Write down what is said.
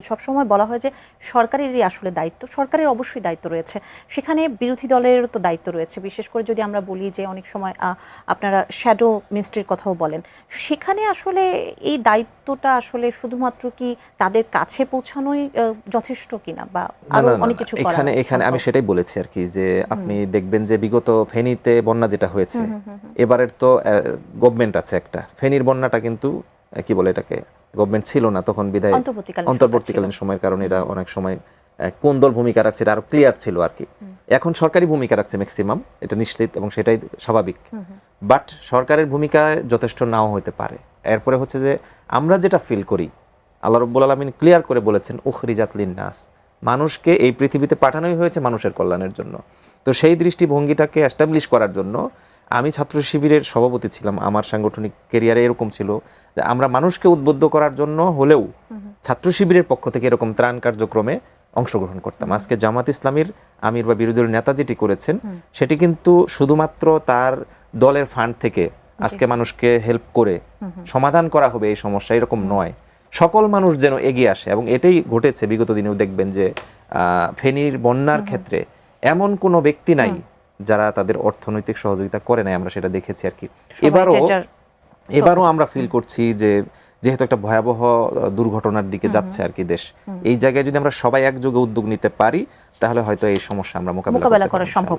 সবসময় বলা হয় যে সরকারেরই আসলে দায়িত্ব, সরকারের অবশ্যই দায়িত্ব রয়েছে, সেখানে বিরোধী দলেরও তো দায়িত্ব রয়েছে। বিশেষ করে যদি আমরা বলি যে অনেক সময় আপনারা শ্যাডো মিনিস্ট্রির কথাও বলেন, সেখানে আসলে এই দায়িত্বটা আসলে শুধুমাত্র কি তাদের কাছে পৌঁছানোই যথেষ্ট কিনা, বা আরো অনেক কিছু করা এখানে এখানে আমি সেটাই বলেছি আর কি, যে আপনি দেখবেন যে বিগত ফেনীতে বন্যা যেটা হয়েছে, এবারের তো গভর্নমেন্ট আছে একটা, ফেনীর বন্যাটা কিন্তু কি বলে এটাকে, গভর্নমেন্ট ছিল না তখন বিদায়, অন্তর্বর্তীকালীন সময়ের কারণে এরা অনেক সময় কোন দল ভূমিকা রাখছে এটা আরো ক্লিয়ার ছিল আর কি। এখন সরকারি ভূমিকা রাখছে ম্যাক্সিমাম, এটা নিশ্চিত এবং সেটাই স্বাভাবিক। বাট সরকারের ভূমিকা যথেষ্ট নাও হতে পারে। এরপরে হচ্ছে যে আমরা যেটা ফিল করি, আল্লাহ রাব্বুল আলামিন ক্লিয়ার করে বলেছেন উখরিজাত লিন্নাস, মানুষকে এই পৃথিবীতে পাঠানোই হয়েছে মানুষের কল্যাণের জন্য। তো সেই দৃষ্টিভঙ্গিটাকে এস্টাবলিশ করার জন্য আমি ছাত্র শিবিরের সভাপতি ছিলাম, আমার সাংগঠনিক ক্যারিয়ারে এরকম ছিল যে আমরা মানুষকে উদ্বুদ্ধ করার জন্য হলেও ছাত্র শিবিরের পক্ষ থেকে এরকম ত্রাণ কার্যক্রমে অংশগ্রহণ করতাম। আজকে জামাত ইসলামীর আমির বা বিরোধী দলের নেতা যেটি করেছেন সেটি কিন্তু শুধুমাত্র তার দলের ফান্ড থেকে আজকে মানুষকে হেল্প করে সমাধান করা হবে এই সমস্যা, এরকম নয়। সকল মানুষ যেন এগিয়ে আসে, এবং এটাই ঘটেছে বিগত দিনেও। দেখবেন যে ফেনীর বন্যার ক্ষেত্রে এমন কোনো ব্যক্তি নাই যারা তাদের অর্থনৈতিক সহযোগিতা করে নাই, আমরা সেটা দেখেছি আর কি। এবারও আমরা ফিল করছি যে যেহেতু একটা ভয়াবহ দুর্ঘটনার দিকে যাচ্ছে আর কি দেশ, এই জায়গায় যদি আমরা সবাই একযোগে উদ্যোগ নিতে পারি তাহলে হয়তো এই সমস্যা আমরা মোকাবেলা করা সম্ভব।